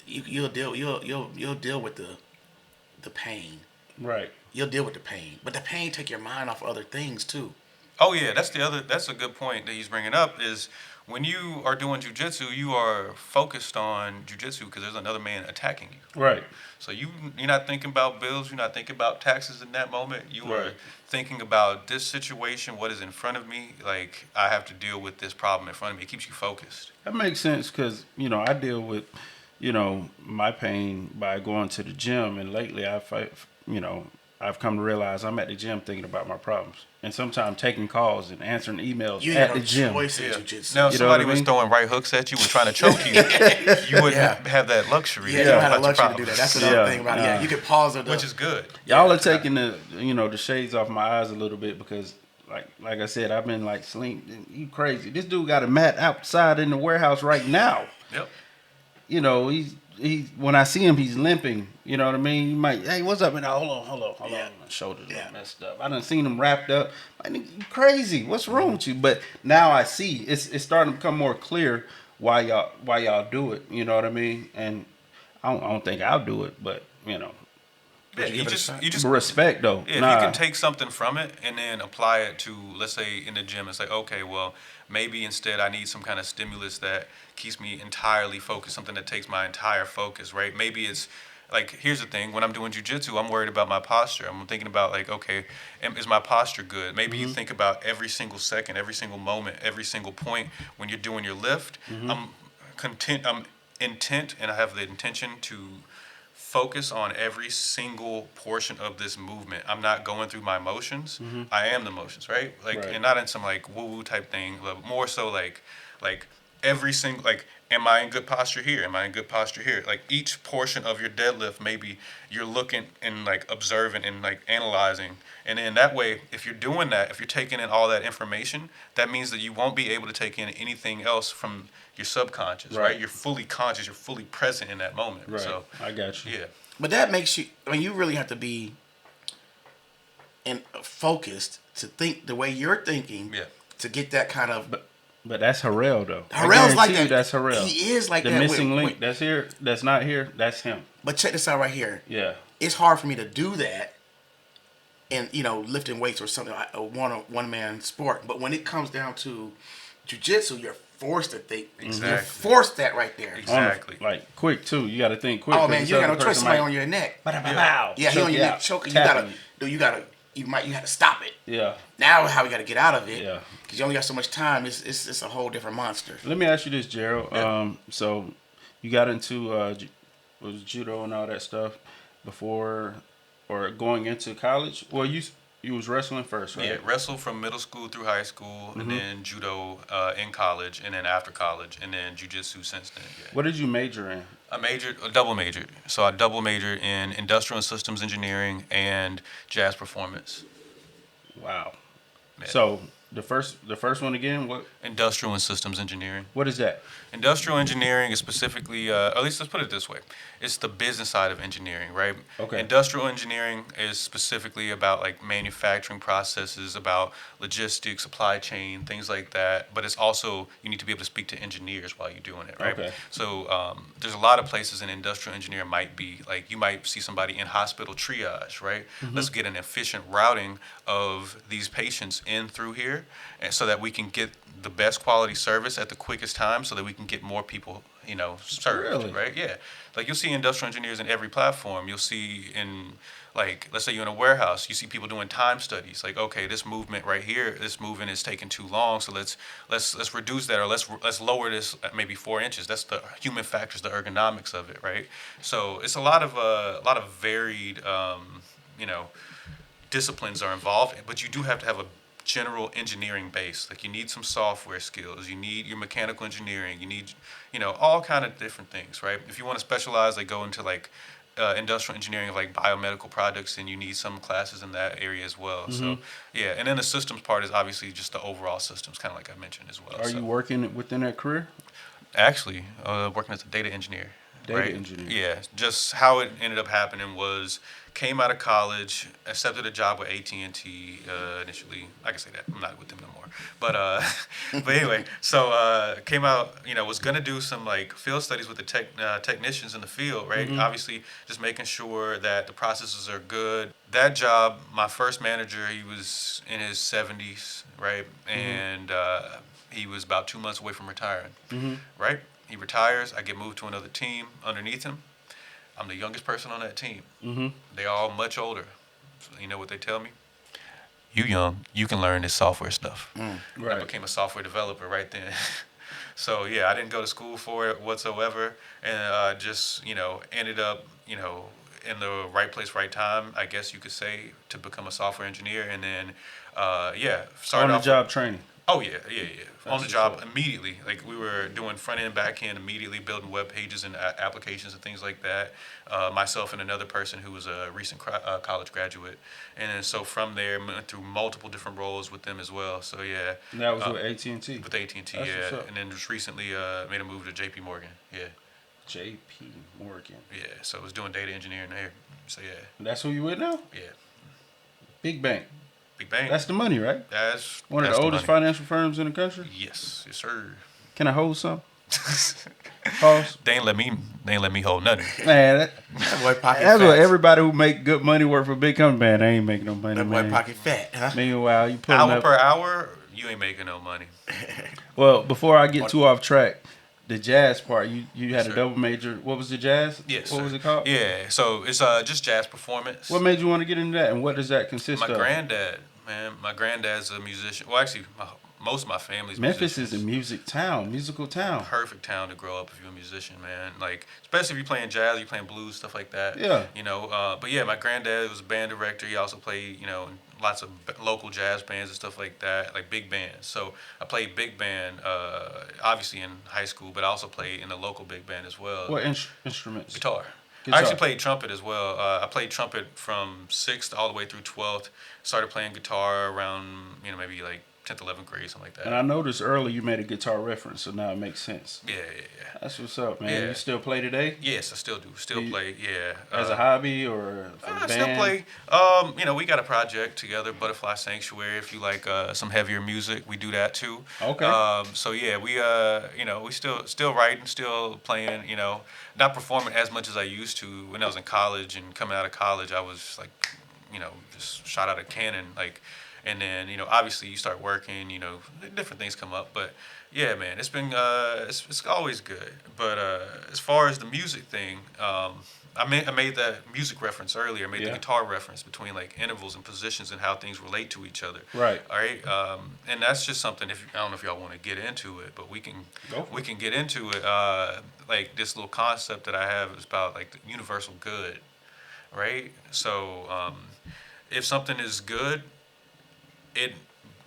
You'll deal with the pain. Right. You'll deal with the pain, but the pain take your mind off other things too. Oh yeah, That's a good point that he's bringing up. Is when you are doing jujitsu, you are focused on jujitsu because there's another man attacking you, right? Right. So you're not thinking about bills. You're not thinking about taxes in that moment. You are Right. thinking about this situation, what is in front of me. Like I have to deal with this problem in front of me. It keeps you focused. That makes sense because I deal with my pain by going to the gym, and lately I've come to realize I'm at the gym thinking about my problems, and sometimes taking calls and answering emails You at ain't got the no gym. choice in Yeah. jujitsu. Now, if You know what somebody I was mean? throwing right hooks at you and trying to choke you, you wouldn't Yeah. have that luxury. Yeah, you don't have the That's your luxury to do that. problem. That's another Yeah, thing about it. Yeah, nah. you can pause it, Which is good. Y'all Yeah. are taking the shades off my eyes a little bit because like I said, I've been like Slim, you crazy. This dude got a mat outside in the warehouse right now. Yep. He's when I see him, he's limping. You know what I mean? You might, hey, what's up? And hold on. Yeah. My shoulders Yeah. are messed up. I done seen him wrapped up. I think you crazy. What's wrong with you? But now I see it's starting to become more clear why y'all do it. You know what I mean? And I don't think I'll do it, but Yeah, you give it a shot? you just respect though. Yeah, if Nah. you can take something from it and then apply it to, let's say, in the gym, it's like, okay, well, maybe instead I need some kind of stimulus that keeps me entirely focused, something that takes my entire focus, right? Maybe it's like, here's the thing: when I'm doing jujitsu, I'm worried about my posture. I'm thinking about like, okay, is my posture good? Maybe you think about every single second, every single moment, every single point when you're doing your lift. I'm I'm intent, and I have the intention to focus on every single portion of this movement. I'm not going through my motions. I am the motions, right? Like, Right. and not in some like woo woo type thing, but more so like every single like, am I in good posture here? Am I in good posture here? Like each portion of your deadlift, maybe you're looking and like observing and like analyzing, and then that way, if you're doing that, if you're taking in all that information, that means that you won't be able to take in anything else from your subconscious, right? Right. You're fully conscious. You're fully present in that moment. Right. So, I got you. yeah. But that makes you. I mean, you really have to be focused to think the way you're thinking. Yeah. To get that kind of. But that's Harrell though. I Harrell's like guarantee you that. that's Harrell. He is like the that. missing link. Wait. That's here. That's not here. That's him. But check this out right here. Yeah. It's hard for me to do that. And lifting weights or something like a one man sport. But when it comes down to jujitsu, you're forced to think. Exactly. You're forced that right there. Exactly. Like quick too. You got to think quick. Oh 'cause man, this you ain't got other no choice. person Somebody might- on your neck. Bow. Yeah, he Choke on your you neck out. choking. Tapping You have to stop it. Yeah. Now how we got to get out of it? Yeah. Because you only got so much time. It's a whole different monster. Let me ask you this, Gerald. Yeah. So you got into was judo and all that stuff before or going into college? Well, you was wrestling first, right? Yeah, wrestled from middle school through high school, and then judo in college, and then after college, and then jujitsu since then. Yeah. What did you major in? I double majored. So I double majored in industrial and systems engineering and jazz performance. Wow. Yeah. So the first one again. Industrial and systems engineering. What is that? Industrial engineering is specifically, at least let's put it this way, it's the business side of engineering, right? Okay. Industrial engineering is specifically about like manufacturing processes, about logistics, supply chain, things like that. But it's also, you need to be able to speak to engineers while you're doing it, right? Okay. So there's a lot of places in industrial engineering might be, like you might see somebody in hospital triage, right? Let's get an efficient routing of these patients in through here, and so that we can get the best quality service at the quickest time so that we can get more people, served, Really? right? Yeah. Like you'll see industrial engineers in every platform. You'll see in, like, let's say you're in a warehouse, you see people doing time studies. Like, okay, this movement right here, this movement is taking too long, so let's reduce that, or let's lower this at maybe 4 inches. That's the human factors, the ergonomics of it, right? So it's a lot of varied, disciplines are involved, but you do have to have a general engineering base. Like you need some software skills, you need your mechanical engineering, you need, all kind of different things, right? If you want to specialize, like go into like industrial engineering of like biomedical products, and you need some classes in that area as well. So yeah, and then the systems part is obviously just the overall systems, kind of like I mentioned as well. Are you working within that career? Actually working as a data engineer? Data right? engineer. Yeah, just how it ended up happening was came out of college, accepted a job with AT&T initially. I can say that I'm not with them no more, but but anyway, so came out, was gonna do some like field studies with the technicians in the field, right? Obviously, just making sure that the processes are good. That job, my first manager, he was in his 70s, right, and he was about 2 months away from retiring, right? He retires. I get moved to another team underneath him. I'm the youngest person on that team. They all much older. So you know what they tell me? You young, you can learn this software stuff. I Right. became a software developer right then. So yeah, I didn't go to school for it whatsoever, and just ended up in the right place, right time, I guess you could say, to become a software engineer, and then On started the off with. job training. Oh yeah, yeah, yeah. On That's the what's job up. immediately. Like we were doing front end, back end immediately, building web pages and applications and things like that. Myself and another person who was a recent college graduate, and then so from there went through multiple different roles with them as well. So yeah, And that was with AT&T. with AT&T, That's what's yeah, up. and then just recently made a move to JP Morgan. Yeah, J.P. Morgan. yeah. So I was doing data engineering there. So yeah, That's who you with now? yeah. Big bank. Big bang. That's the money, right? That's One of that's the the oldest money. financial firms in the country. Yes, yes, sir. Can I hold some? Pause. They ain't let me. They ain't let me hold nothing. Man, That boy pocket that's what fat. everybody who make good money work for a big company. Man, they ain't making no money, That boy man. pocket fat, huh? Meanwhile, you pulling Hour up. per hour, you ain't making no money. Well, before I get too off track, the jazz part, you had Yes, a sir. double major. What was the jazz? Yes, What sir. was it called? Yeah, so it's just jazz performance. What made you want to get into that, and what does that consist My of? granddad, man, my granddad's a musician. Well, actually, most of my family's Memphis musicians. is a musical town. Perfect town to grow up if you're a musician, man. Like, especially if you're playing jazz, you're playing blues, stuff like that. Yeah. But yeah, my granddad was a band director. He also played, in lots of local jazz bands and stuff like that, like big bands. So I played big band, obviously in high school, but I also played in the local big band as well. What instruments? Guitar. Guitar. I actually played trumpet as well. I played trumpet from 6th all the way through 12th. Started playing guitar around, maybe like 10th, 11th grade, something like that. And I noticed earlier you made a guitar reference, so now it makes sense. Yeah, yeah, yeah. That's what's up, man. Yeah. You still play today? Yes, I still do. Still Do you- play, yeah. As a hobby or for the I band? still play. We got a project together, Butterfly Sanctuary. If you like some heavier music, we do that too. Okay. So yeah, we still writing, still playing. Not performing as much as I used to when I was in college and coming out of college. I was like, just shot out of cannon, like. And then, obviously you start working, different things come up. But yeah, man, it's been, it's always good. But as far as the music thing, I made that music reference earlier. I made the Yeah. guitar reference between like intervals and positions and how things relate to each other. Right. All right. And that's just something. I don't know if y'all want to get into it, but we can Go for we it. can get into it. Like this little concept that I have is about like the universal good, right? So if something is good, it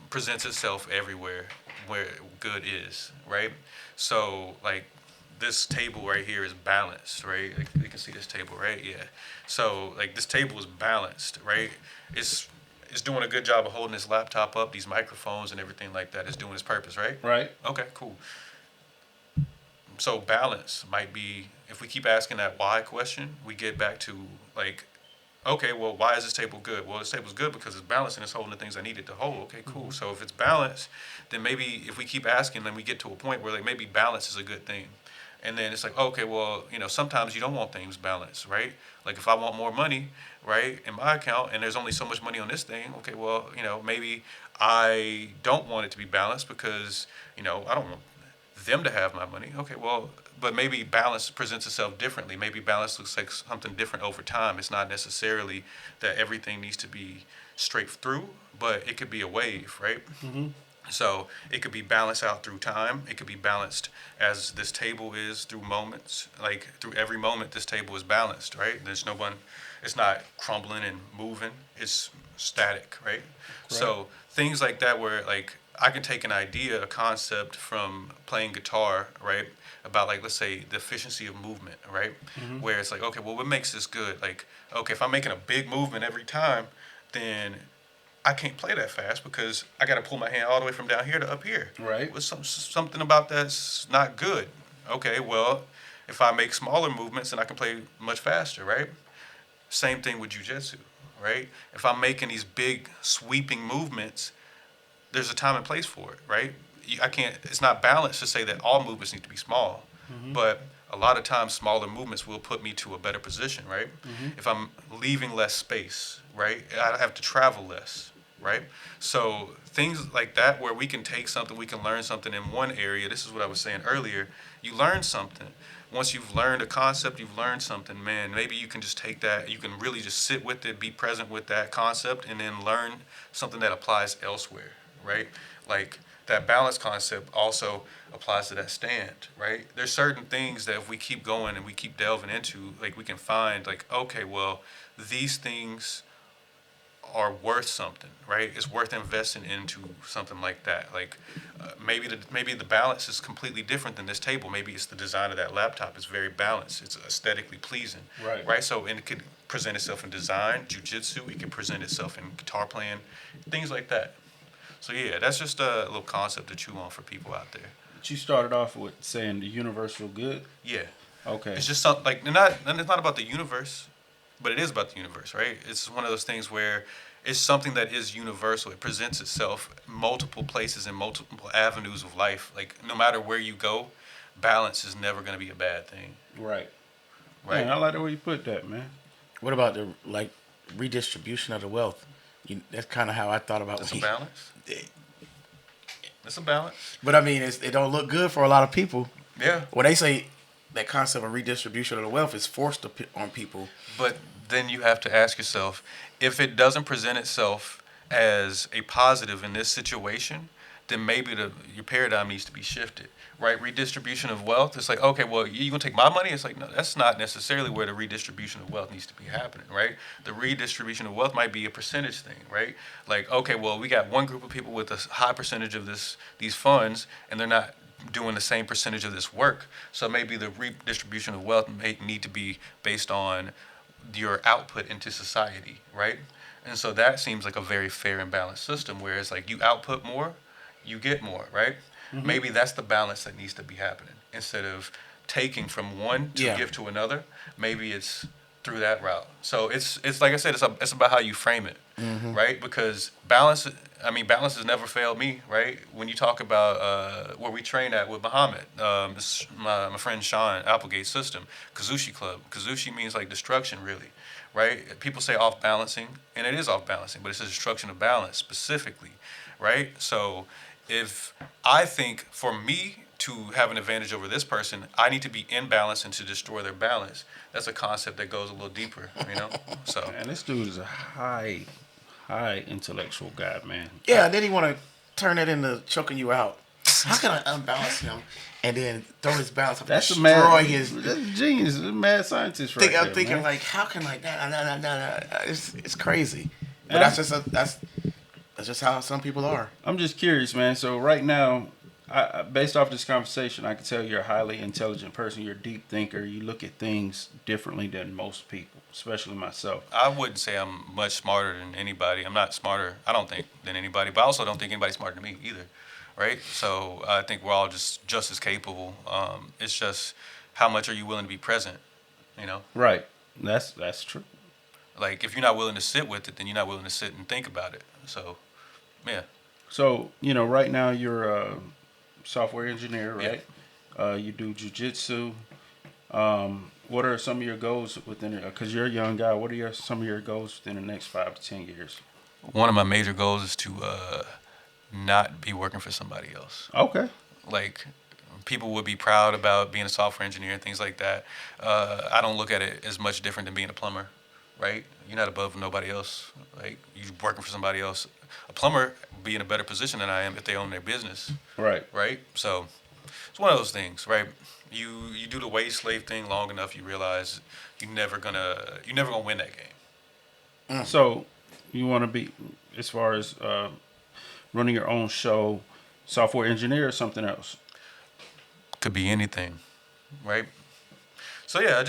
presents itself everywhere where good is, right? So like this table right here is balanced, right? Like, you can see this table, right? Yeah. So like this table is balanced, right? It's doing a good job of holding this laptop up, these microphones and everything like that. It's doing its purpose, right? Right. Okay, cool. So balance might be, if we keep asking that why question, we get back to like, okay, well, why is this table good? Well, this table's good because it's balanced and it's holding the things I need it to hold. Okay, cool. So if it's balanced, then maybe if we keep asking, then we get to a point where like maybe balance is a good thing. And then it's like, okay, well, sometimes you don't want things balanced, right? Like if I want more money, right, in my account, and there's only so much money on this thing, okay, well, maybe I don't want it to be balanced because, I don't want them to have my money. Okay, well, but maybe balance presents itself differently. Maybe balance looks like something different over time. It's not necessarily that everything needs to be straight through, but it could be a wave, right? So it could be balanced out through time. It could be balanced as this table is through moments. Like through every moment, this table is balanced, right? There's no one, it's not crumbling and moving. It's static, right? So things like that where like I can take an idea, a concept from playing guitar, right? About like, let's say the efficiency of movement, right? Where it's like, okay, well, what makes this good? Like, okay, if I'm making a big movement every time, then I can't play that fast because I got to pull my hand all the way from down here to up here. Right. With something about that's not good. Okay, well, If I make smaller movements, then I can play much faster, right? Same thing with jujitsu, right? If I'm making these big sweeping movements, there's a time and place for it, right? I can't. It's not balanced to say that all movements need to be small, Mm-hmm. but a lot of times smaller movements will put me to a better position, right? Mm-hmm. If I'm leaving less space, right, I have to travel less, right? So things like that, where we can take something, we can learn something in one area. This is what I was saying earlier. You learn something. Once you've learned a concept, you've learned something, man. Maybe you can just take that. You can really just sit with it, be present with that concept, and then learn something that applies elsewhere, right? Like that balance concept also applies to that stand, right? There's certain things that if we keep going and we keep delving into, like we can find like, okay, well, these things are worth something, right? It's worth investing into something like that. Like maybe the balance is completely different than this table. Maybe it's the design of that laptop. It's very balanced. It's aesthetically pleasing, Right. right? So and it could present itself in design, jujitsu. It can present itself in guitar playing, things like that. So yeah, that's just a little concept to chew on for people out there. But you started off with saying the universal good. Yeah, Okay. it's just something like it's not about the universe, but it is about the universe, right? It's one of those things where it's something that is universal. It presents itself multiple places and multiple avenues of life. Like no matter where you go, balance is never going to be a bad thing, Right. right? Man, I like the way you put that, man. What about the like redistribution of the wealth? That's kind of how I thought about It's a it. balance. It's a balance. But I mean, it don't look good for a lot of people. Yeah, When they say that concept of redistribution of the wealth is forced on people. but then you have to ask yourself if it doesn't present itself as a positive in this situation, then maybe your paradigm needs to be shifted, right? Redistribution of wealth. It's like, okay, well, you gonna take my money? It's like, no, that's not necessarily where the redistribution of wealth needs to be happening, right? The redistribution of wealth might be a percentage thing, right? Like, okay, well, we got one group of people with a high percentage of these funds, and they're not doing the same percentage of this work. So maybe the redistribution of wealth may need to be based on your output into society, right? And so that seems like a very fair and balanced system where it's like you output more, you get more, right? Mm-hmm. Maybe that's the balance that needs to be happening. Instead of taking from one to Yeah. give to another, maybe it's through that route. So it's like I said, it's about how you frame it, right? Because balance has never failed me, right? When you talk about where we train at with Muhammad, this is my friend Sean Applegate's system, Kazushi Club. Kazushi means like destruction, really, right? People say off balancing, and it is off balancing, but it's a destruction of balance specifically, right? So if I think for me to have an advantage over this person, I need to be in balance and to destroy their balance. That's a concept that goes a little deeper, you know? So Man, this dude is a high intellectual guy, man. Yeah, then he want to turn it into choking you out. How can I unbalance him and then throw his balance up and That's a destroy mad. his? That's a genius. That's a mad scientist, right I'm there, thinking man. like, how can like that? No. It's crazy. But Yeah. that's just how some people are. I'm just curious, man. So right now, based off this conversation, I can tell you're a highly intelligent person. You're a deep thinker. You look at things differently than most people, especially myself. I wouldn't say I'm much smarter than anybody. I'm not smarter, I don't think, than anybody, but I also don't think anybody's smarter than me either, right? So I think we're all just as capable. It's just how much are you willing to be present, you know? Right. That's true. Like if you're not willing to sit with it, then you're not willing to sit and think about it. So, yeah. So right now you're a software engineer, Yeah. right? You do jujitsu. What are some of your goals within it? Because you're a young guy. What are some of your goals within the next 5 to 10 years? One of my major goals is to not be working for somebody else. Okay. Like people would be proud about being a software engineer and things like that. I don't look at it as much different than being a plumber, right? You're not above nobody else. Like you're working for somebody else. A plumber would be in a better position than I am if they own their business, Right. right? So it's one of those things, right? You do the wage slave thing long enough, you realize you're never gonna win that game. So you want to be, as far as running your own show, software engineer or something else? Could be anything, right? So yeah, I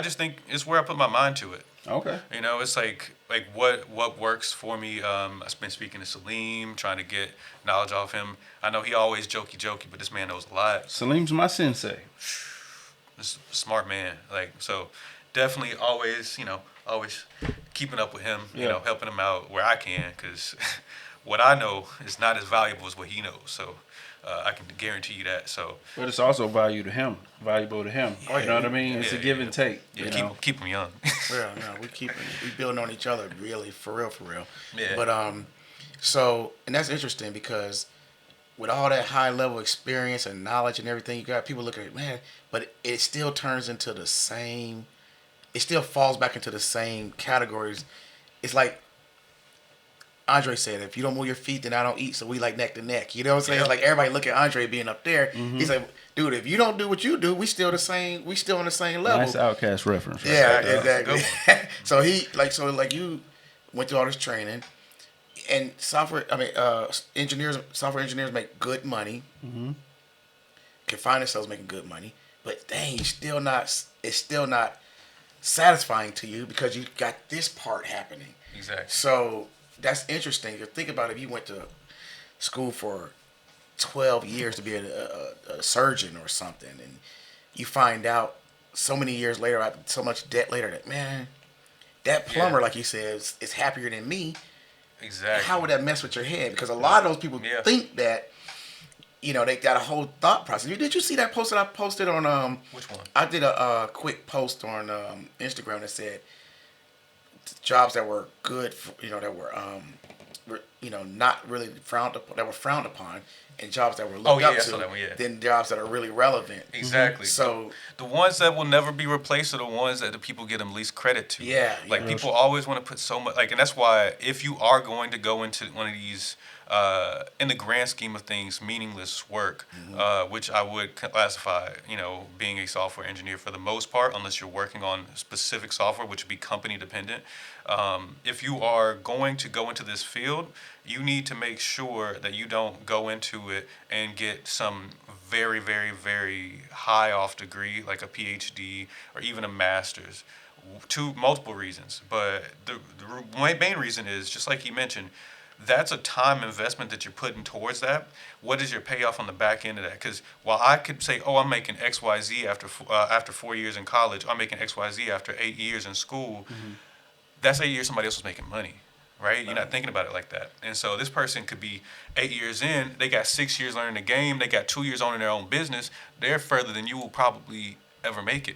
just think it's where I put my mind to it. Okay. You know, it's like what works for me. I've been speaking to Salim, trying to get knowledge off him. I know he always jokey, but this man knows a lot. Salim's my sensei. smart man. Like, so definitely always, always keeping up with him, Yeah. helping him out where I can, because what I know is not as valuable as what he knows. So I can guarantee you that. So But it's also valuable to him. Oh, You yeah, know what I mean? yeah, It's a give and take. yeah, You keep know. keep him young. Yeah, no, we building on each other, really, for real, for real. Yeah. But so and that's interesting because with all that high level experience and knowledge and everything you got, people looking at, man, but it still turns into the same. It still falls back into the same categories. It's like Andre said, if you don't move your feet, then I don't eat. So we like neck to neck. You know what I'm saying? Yeah. It's like everybody look at Andre being up there. Mm-hmm. He's like, dude, if you don't do what you do, we still the same. We still on the same level. Nice Outcast reference. Right Yeah, there. exactly. Good so you went through all this training, and software engineers make good money. Mm-hmm. Can find themselves making good money, but dang, it's still not satisfying to you because you got this part happening. Exactly. So that's interesting. You think about if you went to school for 12 years to be a surgeon or something, and you find out so many years later, after so much debt later, that man, that plumber, Yeah. like you said, is happier than me. Exactly. How would that mess with your head? Because a lot of those people Yeah. think that, they got a whole thought process. Did you see that post that I posted on? Which one? I did a quick post on Instagram that said jobs that were good, that were not really that were frowned upon, and jobs that were looked yeah, up I saw to, that one, yeah. then jobs that are really relevant. Exactly. So the ones that will never be replaced are the ones that the people get them least credit to. Yeah, Like yeah. people always want to put so much, and that's why if you are going to go into one of these, in the grand scheme of things, meaningless work, which I would classify, being a software engineer for the most part, unless you're working on specific software, which would be company dependent. If you are going to go into this field, you need to make sure that you don't go into it and get some very, very, very high off degree, like a PhD or even a master's. Multiple reasons, but the main reason is, just like you mentioned, that's a time investment that you're putting towards that. What is your payoff on the back end of that? Because while I could say, oh, I'm making XYZ after 4 years in college, I'm making XYZ after 8 years in school, that's 8 years somebody else was making money, right? You're not thinking about it like that. And so this person could be 8 years in, they got 6 years learning the game, they got 2 years owning their own business, they're further than you will probably ever make it.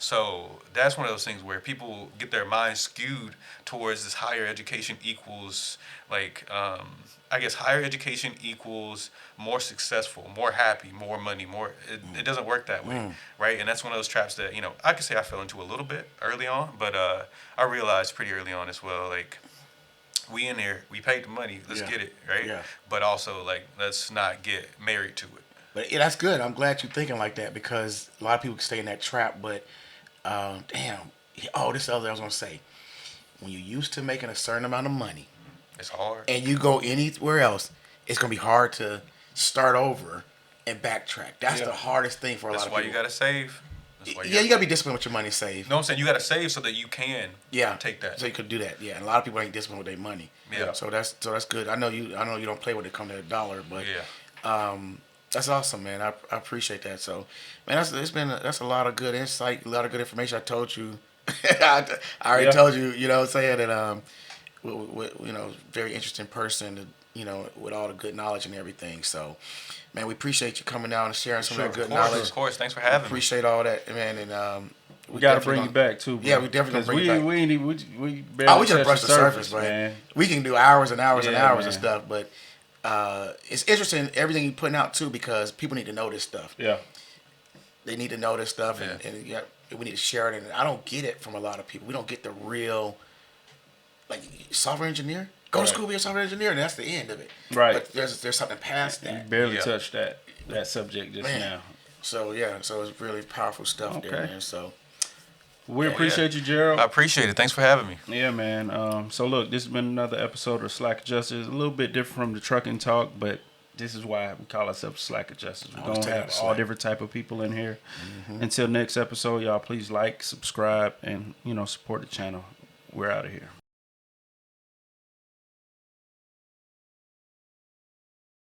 So that's one of those things where people get their minds skewed towards this higher education equals, like, I guess higher education equals more successful, more happy, more money, more. It doesn't work that way, right? And that's one of those traps that I could say I fell into a little bit early on, but I realized pretty early on as well, like, we in there, we paid the money, let's Yeah. get it, right? Yeah. But also, like, let's not get married to it. But yeah, that's good. I'm glad you're thinking like that because a lot of people can stay in that trap. But damn, this is the other thing I was gonna say. When you're used to making a certain amount of money It's hard. and you go anywhere else, it's gonna be hard to start over and backtrack. That's the hardest thing for a That's lot of why people. you gotta save. That's why You gotta be disciplined with your money saved. You know what I'm saying? You gotta save so that you can take that. So you could do that. Yeah, and a lot of people ain't disciplined with their money. Yeah. So that's good. I know you don't play when it comes to a dollar, but Yeah. that's awesome, man. I appreciate that. So, man, that's a lot of good insight, a lot of good information. I told you, I already told you, what I'm saying, that very interesting person, with all the good knowledge and everything. So, man, we appreciate you coming down and sharing some of that good knowledge. Of course. Thanks for having me. Appreciate all that, man, and We gotta bring you back too, bro. Yeah, we definitely gonna bring you back. We barely We just touched brushed the surface, man. man. We can do hours and hours and Yeah, hours of man. stuff, but it's interesting everything you're putting out too because people need to know this stuff. Yeah. They need to know this stuff, Yeah. and we need to share it. And I don't get it from a lot of people. We don't get the real, like, software engineer. Go to school, be a software engineer, and that's the end of it. Right. But there's something past You that. barely Yeah. touched that subject just Man. now. So so it's really powerful stuff there, Okay. man. So We appreciate you, Gerald. I appreciate it. Thanks for having me. Yeah, man. So look, this has been another episode of Slack Adjusters. A little bit different from the trucking talk, but this is why we call ourselves Slack Adjusters. We're Always gonna take have it all slack. different type of people in here. Until next episode, y'all please like, subscribe, and support the channel. We're out of here.